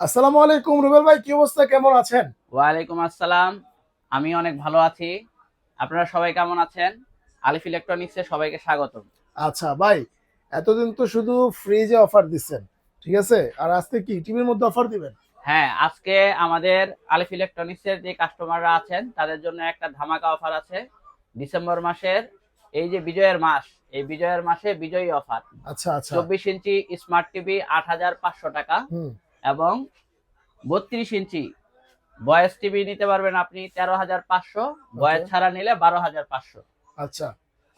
আসসালামু আলাইকুম রুবেল ভাই, কি অবস্থা, কেমন আছেন? ওয়ালাইকুম আসসালাম। আমি অনেক ভালো আছি। আপনারা সবাই কেমন আছেন? আলিফ ইলেকট্রনিক্সে সবাইকে স্বাগতম। আচ্ছা ভাই, এতদিন তো শুধু ফ্রিজে অফার দিচ্ছেন, ঠিক আছে, আর আজকে কি টিভির মধ্যে অফার দিবেন? হ্যাঁ, আজকে আমাদের আলিফ ইলেকট্রনিক্সের যে কাস্টমাররা আছেন তাদের জন্য একটা ধামাকা অফার আছে। ডিসেম্বর মাসের এই যে বিজয়ের মাস, এই বিজয়ের মাসে বিজয়ী অফার। আচ্ছা আচ্ছা। 24 ইঞ্চি স্মার্ট টিভি ৮,৫০০ টাকা হুম। এবং 32 ইঞ্চি ভয়েস টিভি নিতে পারবেন আপনি 13,৫০০, ওকে। ভয়েস ছাড়া নিলে 12,৫০০। আচ্ছা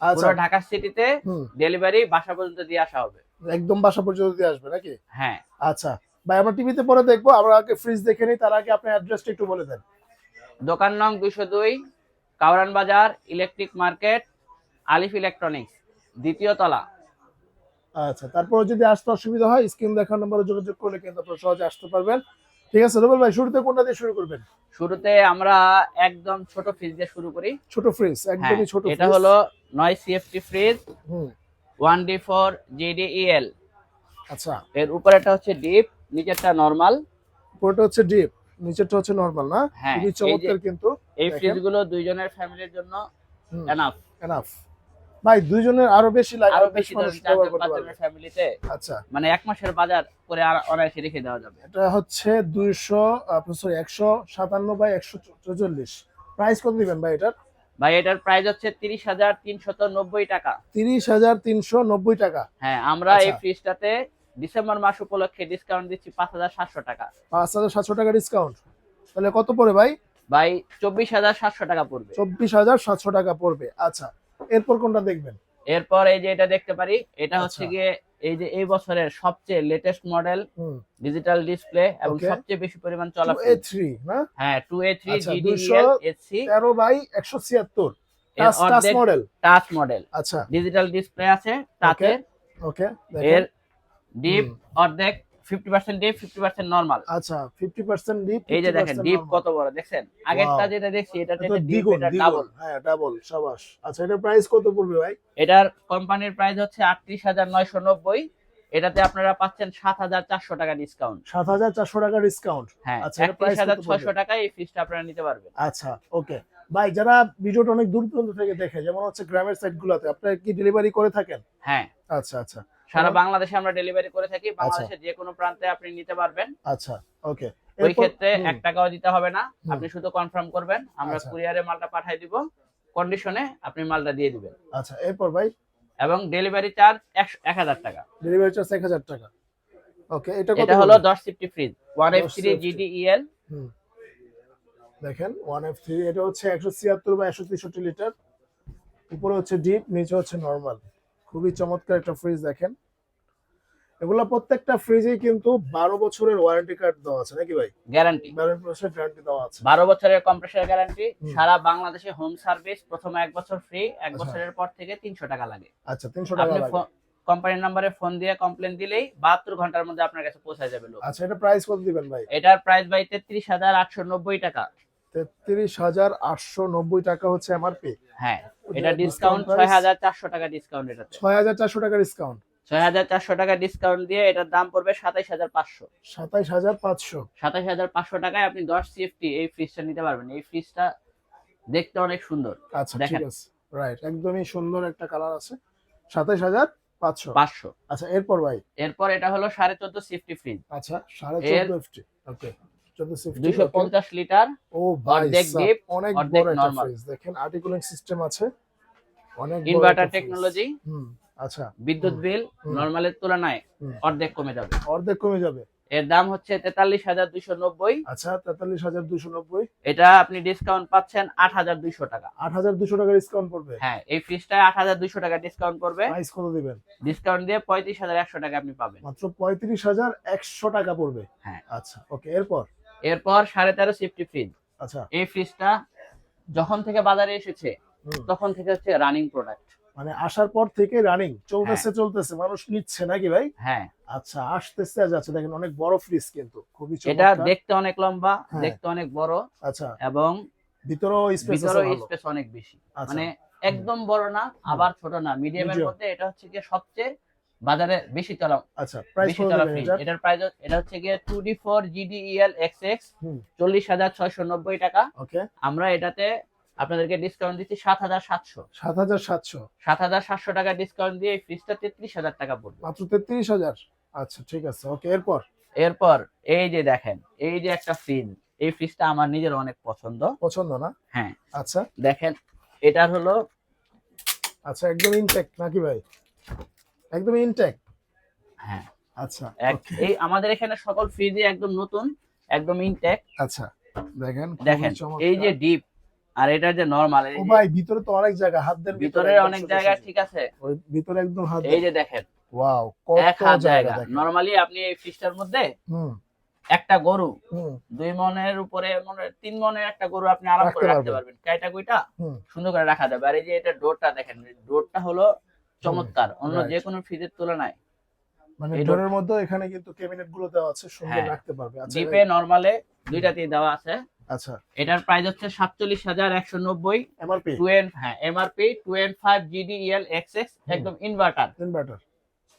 আচ্ছা। পুরো ঢাকা সিটিতে হুম। ডেলিভারি বাসা পর্যন্ত দিয়ে আসা হবে। একদম বাসা পর্যন্ত দিয়ে আসবে নাকি? হ্যাঁ, আচ্ছা ভাই, আমরা টিভিতে পরে দেখবো, আমরা আগে ফ্রিজ দেখে নিই, তার আগে আপনার অ্যাড্রেসটা একটু বলে দেন। দোকান নং 202, কাউরান বাজার, ইলেকট্রিক মার্কেট, আলিফ ইলেকট্রনিক্স, দ্বিতীয় তলা। আচ্ছা, তারপরে যদি আসতে অসুবিধা হয় স্ক্রিন দেখার নম্বরে যোগাযোগ করলে কিন্তু আপনারা সহজে আসতে পারবেন। ঠিক আছে রুবেল ভাই, শুরুতে কোনটা দিয়ে শুরু করবেন? শুরুতে আমরা একদম ছোট ফ্রিজ দিয়ে শুরু করি। ছোট ফ্রিজ, হ্যাঁ, একদমই ছোট এটা ফ্রিজ। হলো 9 সিএফটি ফ্রিজ, হুম। 1D4 GDEL. আচ্ছা। এর উপরেটা হচ্ছে ডিপ, নিচেরটা নরমাল। উপরটা হচ্ছে ডিপ, নিচেরটা হচ্ছে নরমাল না? হ্যাঁ, খুবই এই যে চমৎকার কিন্তু। এই দেখেন। ফ্রিজগুলো দুইজনের ফ্যামিলির জন্য হুম। এনাফ। এনাফ। ভাই দুইজনের আরো বেশি লাগে, আরো আরো বেশি বেশি মানুষ ধরেন ব্যবহার 4জন করতে 5 পারবে। জনের ফ্যামিলিতে আচ্ছা। মানে এক মাসের বাজার করে অনায়াসে রেখে দেওয়া যাবে। এটা হচ্ছে 200, আপনার সরি 157 বাই 144। প্রাইস কত দিবেন ভাই এটার? ভাই এটার প্রাইস হচ্ছে 30,390 টাকা। 30,390 টাকা। হ্যাঁ, আমরা এই আচ্ছা। ফ্রিজটাতে ডিসেম্বর মাস উপলক্ষে ডিসকাউন্ট দিচ্ছি 5,700 টাকা। 5,700 টাকা ডিসকাউন্ট, তাহলে কত পড়ে ভাই? ভাই 24,700 টাকা পড়বে। 24,700 টাকা পড়বে। আচ্ছা, এরপর কোনটা দেখবেন? এরপর এই যে এটা দেখতে পারি, এটা হচ্ছে আচ্ছা। গিয়ে এই যে এই বছরের সবচেয়ে লেটেস্ট মডেল, হুম। ডিজিটাল ডিসপ্লে এবং ওকে। সবচেয়ে বেশি পরিমাণ চলা ফ্রিজ। 2A3 না? হ্যাঁ, 2A3 আচ্ছা, GDEL SC। 213 বাই 176, এর টাচ টাচ অর্ধেক মডেল। টাচ মডেল, আচ্ছা। ডিজিটাল ডিসপ্লে আছে ওকে। টাচের। ওকে। এর দেখেন। ডিপ হুম। অর্ধেক, 50% ডিপ 50% নরমাল। আচ্ছা, 50% ডিপ, এই যে দেখেন 50% ডিপ নরমাল। কত বড় দেখছেন? ওয়াও, আগেরটা যেটা দেখছি এটা এটা তো থেকে ডিপ দ্বিগুণ এটা দ্বিগুণ, ডাবল। হ্যাঁ ডাবল, সাবাস। আচ্ছা, এটার প্রাইস কত পড়বে ভাই? এটার কোম্পানির প্রাইস হচ্ছে 38,990। এটাতে আপনারা পাচ্ছেন 7,400 টাকা ডিসকাউন্ট। 7,400 টাকা ডিসকাউন্ট। হ্যাঁ, আচ্ছা, এটা প্রাইস কত পড়বে? 31,600 টাকায় এই ফ্রিজটা আপনারা নিতে পারবেন। আচ্ছা। ওকে। ভাই যারা ভিডিওটা অনেক দূর দূরান্ত থেকে দেখে, যেমন হচ্ছে গ্রামের সাইড গুলাতে, আপনারা কি ডেলিভারি করে থাকেন? হ্যাঁ, আচ্ছা আচ্ছা। সারা বাংলাদেশে আমরা ডেলিভারি করে থাকি। আচ্ছা বাংলাদেশের যে কোনো প্রান্তে আপনি নিতে পারবেন। আচ্ছা। ওকে। ওই এরপর ক্ষেত্রে 1 টাকাও দিতে হবে না। হুম। আপনি শুধু কনফার্ম করবেন, আমরা আচ্ছা কুরিয়ারে মালটা পাঠিয়ে দিব। কন্ডিশনে আপনি মালটা দিয়ে দিবেন আচ্ছা। এরপর ভাই? এবং ডেলিভারি চার্জ 1,000 টাকা। ডেলিভারি চার্জ 1,000 টাকা। ওকে, এটা কত এটা হলো পড়বে? 10 সিফটি ফ্রিজ 1F3 10 GDEL। হুম। দেখেন 1F3, এটা হচ্ছে 176 বা 163 লিটার। উপরে হচ্ছে ডিপ, নিচে হচ্ছে নরমাল। খুবই চমৎকার একটা ফ্রিজ। দেখেন, এগুলা প্রত্যেকটা ফ্রিজেই কিন্তু 12 বছরের ওয়ারেন্টি কার্ড দেওয়া আছে নাকি ভাই? গ্যারান্টি 12 বছরের গ্যারান্টি দেওয়া আছে। 12 বছরের কম্প্রেসার গ্যারান্টি। হুম। সারা বাংলাদেশে হোম সার্ভিস, প্রথম 1 বছর ফ্রি, 1 আচ্ছা বছরের পর থেকে 300 টাকা লাগে। আচ্ছা, 300 টাকা আপনি লাগে। কোম্পানির নম্বরে ফোন দিয়ে কমপ্লেন দিলেই 72 ঘন্টার মধ্যে আপনার কাছে পৌঁছে যাবে লোক। আচ্ছা, এটা প্রাইস কত দিবেন ভাই? এটার প্রাইস ভাই 33,890 টাকা। 33,890 টাকা হচ্ছে এমআরপি। হ্যাঁ, এটা ডিসকাউন্ট প্রাইস 6,400 টাকা ডিসকাউন্ট। এটাতে 6,400 টাকা ডিসকাউন্ট। 6,400 টাকা ডিসকাউন্ট দিয়ে এটার দাম পড়বে 27,500। 27,500। 27,500 টাকায় আপনি 10 সিএফটি এই ফ্রিজটা নিতে পারবেন। এই ফ্রিজটা দেখতে অনেক সুন্দর। আচ্ছা, ঠিক দেখেন আছে। রাইট, একদমই সুন্দর একটা কালার আছে। 27,500। 500। আচ্ছা, এরপর ভাই? এরপর এটা হলো 14.5 সিফটি ফ্রিজ। আচ্ছা, এর 14.5 এফটি। ওকে, 14 ওকে। 250 লিটার, ও ভাই অর্ধেক সাব, ডিপ অনেক অর্ধেক বড় একটা নরমাল, ফ্রিজ। দেখেন আর্টিকুলিং সিস্টেম আছে, অনেক বড় ইনভার্টার একটা ফ্রিজ। টেকনোলজি। হুম। আচ্ছা। বিদ্যুৎ হুম। বিল হুম। নরমালের তুলনায় হুম। অর্ধেক কমে যাবে। অর্ধেক কমে যাবে। এর দাম হচ্ছে 43,290। আচ্ছা, 43,290। এটা আপনি ডিসকাউন্ট পাচ্ছেন 8,200 টাকা। 8,200 টাকা ডিসকাউন্ট পড়বে। হ্যাঁ, এই ফ্রিজটায় 8,200 টাকা ডিসকাউন্ট পড়বে। প্রাইস কত দিবেন? ডিসকাউন্ট দিয়ে 35,100 টাকা আপনি পাবেন। মাত্র 35,100 টাকা পড়বে। হ্যাঁ, আচ্ছা। ওকে, এরপর? এরপর 13.5 সিফটি ফ্রিজ। আচ্ছা। এই ফ্রিজটা যখন থেকে বাজারে এসেছে হুম। তখন থেকে হচ্ছে রানিং প্রোডাক্ট। মানে আসার পর থেকে রানিং হ্যাঁ চলতেছে, মানুষ নিচ্ছে নাকি ভাই? হ্যাঁ, আচ্ছা, আসতেছে আর যাচ্ছে। দেখেন অনেক বড় ফ্রিজ কিন্তু, খুবই এটা চমৎকার। দেখতে অনেক লম্বা, হ্যাঁ। দেখতে অনেক বড় আচ্ছা, এবং ভিতরেও স্পেস আছে ভিতরে ভালো। স্পেস অনেক বেশি। আচ্ছা। মানে একদম বড় না আবার ছোট না, মিডিয়ামের মিডিয়াম। মধ্যে। এটা হচ্ছে কি সবচেয়ে বাজারে বেশি চলা আচ্ছা প্রাইস বেশি কত চলা দিবেন ফ্রিজ। এটা? এটার প্রাইস এটা হচ্ছে গিয়ে 2D4 GDEL XX হুম 40,690 টাকা। ওকে আমরা এটাতে আপনাদেরকে ডিসকাউন্ট দিচ্ছি 7,700। 7,700 7,700 টাকা ডিসকাউন্ট দিয়ে এই ফ্রিজটা 33,000 টাকা পড়বে। মাত্র 33,000। আচ্ছা ঠিক আছে ওকে এরপর এরপর এই যে দেখেন, এই যে একটা ফ্রিজ, এই ফ্রিজটা আমার নিজের অনেক পছন্দ। পছন্দ না? হ্যাঁ আচ্ছা দেখেন, এটার হলো আচ্ছা একদম ইনটেক নাকি ভাই? একদম ইনটেক। হ্যাঁ আচ্ছা এই আমাদের এখানে সকল ফ্রিজই একদম নতুন, একদম ইনটেক। আচ্ছা দেখেন খুবই দেখেন চমৎকার। এই যে ডিপ আর এটার যে নরমাল, ও ভাই ভিতরে তো অনেক জায়গা, হাত দেন ভিতরে একদম অনেক সোজা জায়গা, সোজা। ঠিক আছে। ওই ভিতরে একদম হাত এই দেন। যে দেখেন ওয়াও এক কত হাত জায়গা জায়গা। দেখেন। নরমালি আপনি এই ফ্রিজটার মধ্যে হুম একটা গরু হুম 2 মনের উপরে 3 মনের একটা গরু আপনি আরাম করে রাখতে রাখতে পারবেন। পারবেন। কাইটা কুইটা হুম সুন্দর করে রাখা যাবে। আর এই যে এটা ডোরটা দেখেন, ডোরটা হলো চমৎকার, অন্য right. যে কোনো ফ্রিজের তুলনায়। মানে এই ডোরের মধ্যে এখানে কিন্তু ক্যাবিনেট গুলো দেওয়া আছে, সুন্দর হ্যাঁ। রাখতে পারবে। আচ্ছা ডিপে নরমালে দুইটাতেই দেওয়া আছে। আচ্ছা এটার প্রাইস হচ্ছে 47,190। এমআরপি হ্যাঁ এমআরপি 2N5 GDEL XX একদম ইনভার্টার ইনভার্টার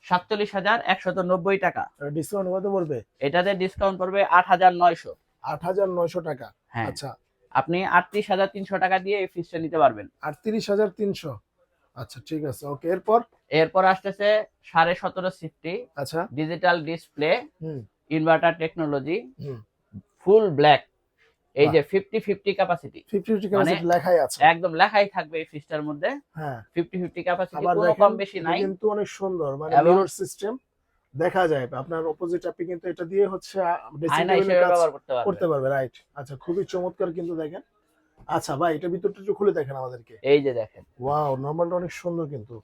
47,190 টাকা। ডিসকাউন্ট কত পড়বে? এটাতে ডিসকাউন্ট পড়বে 8,900। 8,900 টাকা। হ্যাঁ আচ্ছা আপনি 38,300 টাকা দিয়ে এই ফ্রিজটা নিতে পারবেন। 38,300। আচ্ছা ঠিক আছে ওকে এরপর এরপর আসতেছে 17.5 আচ্ছা ডিজিটাল ডিসপ্লে হুম ইনভার্টার টেকনোলজি হুম ফুল ব্ল্যাক। এই বাহ। যে 50-50 ক্যাপাসিটি 50 ক্যাপাসিটি লেখাই আছে। একদম লেখাই থাকবে এই ফ্রিজটার মধ্যে। হ্যাঁ 50-50 ক্যাপাসিটি, আবার কোনো দেখেন কম বেশি এটা নাই। কিন্তু অনেক সুন্দর, মানে এবং মিরর সিস্টেম দেখা যায় আপনার অপোজিট, আপনি কিন্তু এটা দিয়ে হচ্ছে ড্রেসিং আয়না টেবিলে হিসেবে কাজ ব্যবহার করতে করতে পারবেন। পারবে। রাইট আচ্ছা খুবই চমৎকার কিন্তু দেখেন। আচ্ছা ভাই এটা ভিতরটা একটু খুলে দেখেন আমাদেরকে। এই যে দেখেন, ওয়াও নরমালটা অনেক সুন্দর কিন্তু।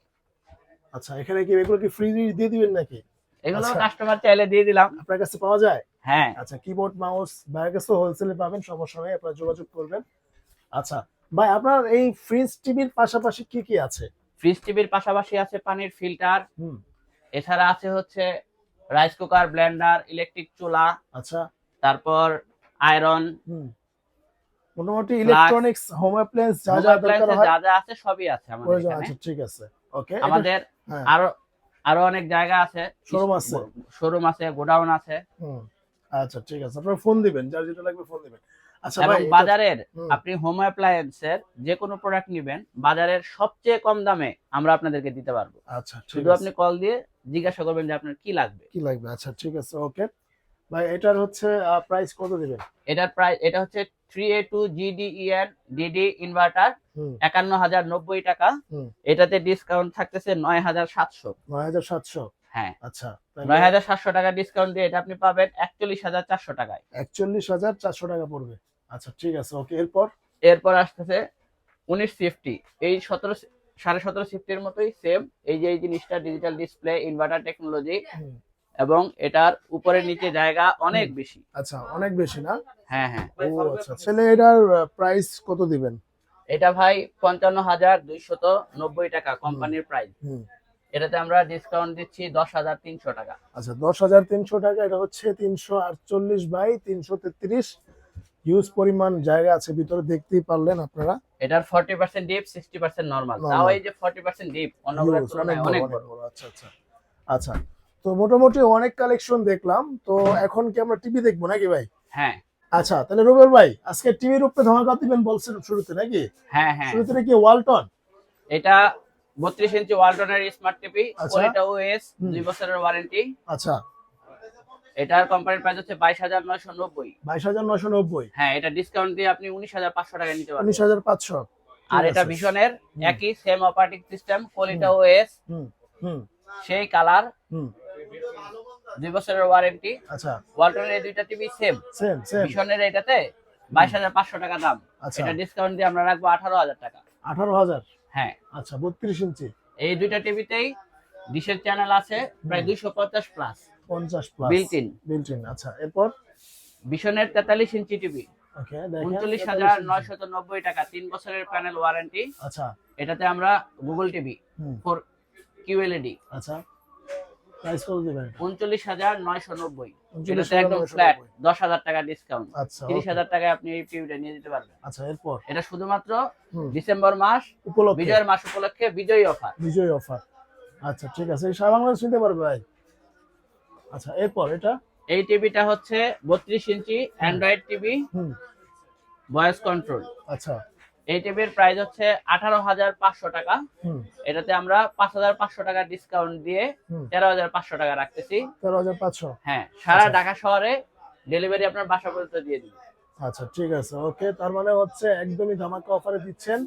আচ্ছা এখানে কি এগুলো কি ফ্রি দিয়ে দিবেন নাকি? এগুলো আচ্ছা। কাস্টমার চাইলে দিয়ে দিলাম। আপনার কাছে পাওয়া যায়? হ্যাঁ আচ্ছা কিবোর্ড মাউস ভাইয়ের কাছে হোলসেলে পাবেন, সমস্যা নেই, আপনারা যোগাযোগ করবেন। আচ্ছা ভাই আপনার এই ফ্রিজ টিভির পাশাপাশি কি কি আছে? ফ্রিজ টিভির পাশাপাশি আছে পানির ফিল্টার, হুম এছাড়া আছে হচ্ছে রাইস কুকার, ব্লেন্ডার, ইলেকট্রিক চুলা, আচ্ছা তারপর আয়রন, হুম মোটামুটি ইলেকট্রনিক্স হোম অ্যাপ্লায়েন্স যা যা দরকার হয় যা যা আছে সবই আছে আমাদের প্রয়োজন এখানে। আছে। ঠিক আছে ওকে আমাদের হ্যাঁ আরো আরো অনেক জায়গা আছে, শোরুম আছে। শোরুম আছে, গোডাউন আছে। হুম আচ্ছা ঠিক আছে আপনারা ফোন দিবেন, যার যেটা লাগবে ফোন দিবেন। আচ্ছা এবং ভাই বাজারের হুম, আপনি হোম অ্যাপ্লায়েন্সের যে কোনো প্রোডাক্ট নেবেন, বাজারের সবচেয়ে কম দামে আমরা আপনাদেরকে দিতে পারবো। আচ্ছা ঠিক শুধু আছে আপনি কল দিয়ে জিজ্ঞাসা করবেন যে আপনার কি লাগবে। কি লাগবে। আচ্ছা ঠিক আছে ওকে ভাই এটার হচ্ছে প্রাইস কত দিবেন? এটার প্রাইস এটা হচ্ছে 3A2 GDEN DD ইনভার্টার হুম 51,090 টাকা। হুম এটাতে ডিসকাউন্ট থাকতেছে 9,700। 9,700। হ্যাঁ আচ্ছা 9,700 টাকা ডিসকাউন্ট দিয়ে এটা আপনি পাবেন 41,400 টাকায়। 41,400 টাকা পড়বে। আচ্ছা ঠিক আছে ওকে এরপর এরপর আসতেছে 1950, এই 17.5 সিফটির মতোই সেম। এই যে এই জিনিসটা ডিজিটাল ডিসপ্লে ইনভার্টার টেকনোলজি, হুম, এবং এটার উপরে নিচে জায়গা অনেক বেশি। আচ্ছা অনেক বেশি না? হ্যাঁ হ্যাঁ ও আচ্ছা ছেলে এটার প্রাইস কত দিবেন? এটা ভাই 55,290 টাকা কোম্পানির প্রাইস। হুম এটাতে আমরা ডিসকাউন্ট দিচ্ছি 10,300 টাকা। আচ্ছা 10,300 টাকা। এটা হচ্ছে 348 বাই 333, হিউজ পরিমাণ জায়গা আছে ভিতরে, দেখতেই পারলেন আপনারা। এটার 40% ডিপ, 60% নরমাল। Normal। তাও এই যে 40% ডিপ অন্যগুলোর Huge, তুলনায় অনেক অনেক বড়, বড়। বড়। আচ্ছা আচ্ছা আচ্ছা তো মোটামুটি অনেক কালেকশন দেখলাম, তো এখন কি আমরা টিভি দেখবো নাকি ভাই? হ্যাঁ আচ্ছা তাহলে রুবেল ভাই আজকে টিভির উপরে ধামাকা দিবেন বলছেন শুরুতে নাকি? হ্যাঁ হ্যাঁ শুরুতে কি ওয়ালটন? এটা 32 ইঞ্চি ওয়ালটনের স্মার্ট টিভি, আচ্ছা। এটা ওএস 2 বছরের ওয়ারেন্টি। আচ্ছা এটার কোম্পানির প্রাইস হচ্ছে 22,990। 22,990। হ্যাঁ এটা ডিসকাউন্ট দিয়ে আপনি 19,500 টাকা নিতে পারবেন। 19,500। আর এটা ভীষণের একই সেম অপারেটিং সিস্টেম, কোয়ালিটা ওএস হুম হুম সেই কালার, হুম 2 বছরের ওয়ারেন্টি। আচ্ছা ওয়ালটনের এই দুইটা টিভি সেম। Same same. ভীষণের এটাতে 22,500 টাকা দাম। আচ্ছা। এটা ডিসকাউন্ট দিয়ে আমরা রাখবো 18,000 টাকা। 18,000। হ্যাঁ আচ্ছা 32 ইঞ্চি। এই দুইটা টিভিতেই ডিশের চ্যানেল আছে প্রায় 250 plus 50 plus built in. Built in. আচ্ছা এরপর ভীষণের 43 ইঞ্চি টিভি ওকে দেখেন 39,990 টাকা, 3 বছরের প্যানেল ওয়ারেন্টি। আচ্ছা এটাতে আমরা গুগল টিভি হুম 4 QLED আচ্ছা প্রাইস কত দিবেন? 39,990। এটাতে একদম ফ্ল্যাট 10,000 টাকা ডিসকাউন্ট, আচ্ছা 30,000 টাকায় আপনি এই টিভিটা নিয়ে যেতে পারবেন। আচ্ছা এরপর এটা শুধুমাত্র হুম ডিসেম্বর মাস উপলক্ষে বিজয়ের মাস উপলক্ষে বিজয়ী অফার। বিজয় অফার। আচ্ছা ঠিক আছে, এই সারা বাংলাদেশ নিতে পারবে ভাই। আচ্ছা এরপর এটা। এই টিভিটা হচ্ছে 32 ইঞ্চি অ্যান্ড্রয়েড টিভি, হুম। Voice control. আচ্ছা। এই টিভির প্রাইস হচ্ছে 18,500 টাকা। হুম। এটাতে আমরা 5,500 টাকা ডিসকাউন্ট দিয়ে হুম। 13,500 টাকা রাখতেছি। 13,500। হ্যাঁ, সারা আচ্ছা। ঢাকা শহরে ডেলিভারি আপনার বাসা পর্যন্ত দিয়ে দিব। আচ্ছা ঠিক আছে, ওকে। তার মানে হচ্ছে একদমই ধামাকা অফারে দিচ্ছেন।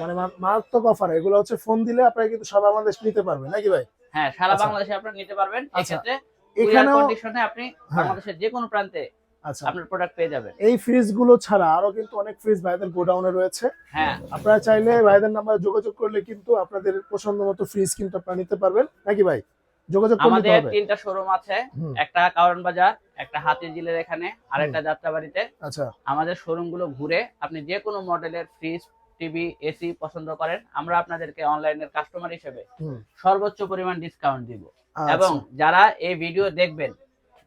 মানে মারাত্মক অফার। এগুলো হচ্ছে ফোন দিলে আপনারা কিন্তু সারা বাংলাদেশ নিতে পারবেন নাকি ভাই? হ্যাঁ, সারা আচ্ছা। বাংলাদেশে আপনারা নিতে পারবেন। আচ্ছা, এক্ষেত্রে কুরিয়ার এখানেও কন্ডিশনে আপনি হ্যাঁ, বাংলাদেশের যে কোনো প্রান্তে আচ্ছা, আপনার প্রোডাক্ট পেয়ে যাবেন। এই ফ্রিজ গুলো ছাড়া আরো কিন্তু অনেক ফ্রিজ ভাইদের গোডাউনে রয়েছে। হ্যাঁ, আপনারা চাইলে ভাইদের নাম্বারে যোগাযোগ করলে কিন্তু আপনাদের পছন্দ মতো ফ্রিজ কিন্তু আপনারা নিতে পারবেন নাকি ভাই? যোগাযোগ করে নিতে আমাদের হবে। 3টা শোরুম আছে। হুম। একটা কারণ বাজার, একটা হাতিঝিলের এখানে, আরেকটা যাত্রাবাড়িতে। আচ্ছা। আমাদের শোরুম গুলো ঘুরে আপনি যে কোনো মডেলের ফ্রিজ, টিভি, এসি পছন্দ করেন, আমরা আপনাদেরকে অনলাইনের কাস্টমার হিসেবে হুম। সর্বোচ্চ পরিমাণ ডিসকাউন্ট দিব। আচ্ছা। এবং যারা এই ভিডিও দেখবেন,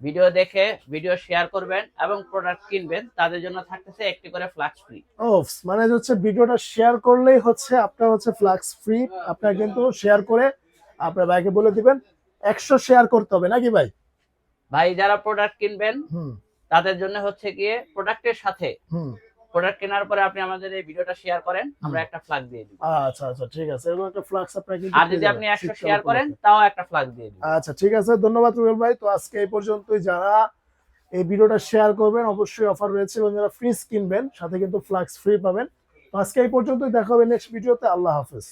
ভিডিও দেখে ভিডিও শেয়ার করবেন এবং প্রোডাক্ট কিনবেন, তাদের জন্য থাকতেছে একটি করে ফ্লাক্স ফ্রি। ও, মানে হচ্ছে ভিডিওটা শেয়ার করলেই হচ্ছে আপনার হচ্ছে ফ্লাক্স ফ্রি। আপনারা কিন্তু শেয়ার করে আপনার ভাইকে বলে দিবেন 100 শেয়ার করতে হবে নাকি ভাই? ভাই যারা প্রোডাক্ট কিনবেন হুম। তাদের জন্য হচ্ছে গিয়ে প্রোডাক্টের সাথে হুম। প্রোডাক্ট কেনার পরে আপনি আমাদের এই ভিডিওটা শেয়ার করেন, আমরা একটা ফ্লাক্স দিয়ে দিব। আচ্ছা আচ্ছা ঠিক আছে, এরকম একটা ফ্লাক্স আপনারা কিন্তু আর পেয়ে যদি যাবেন আপনি 100 শীতকাল শেয়ার করেন উপলক্ষে। তাও একটা ফ্লাক্স দিয়ে দিব। আচ্ছা ঠিক আছে, ধন্যবাদ রুবেল ভাই। তো আজকে এই পর্যন্তই। যারা এই ভিডিওটা শেয়ার করবেন অবশ্যই অফার রয়েছে, এবং যারা ফ্রিজ কিনবেন সাথে কিন্তু ফ্লাক্স ফ্রি পাবেন। তো আজকে এই পর্যন্তই, দেখা হবে নেক্সট ভিডিওতে। আল্লাহ হাফেজ।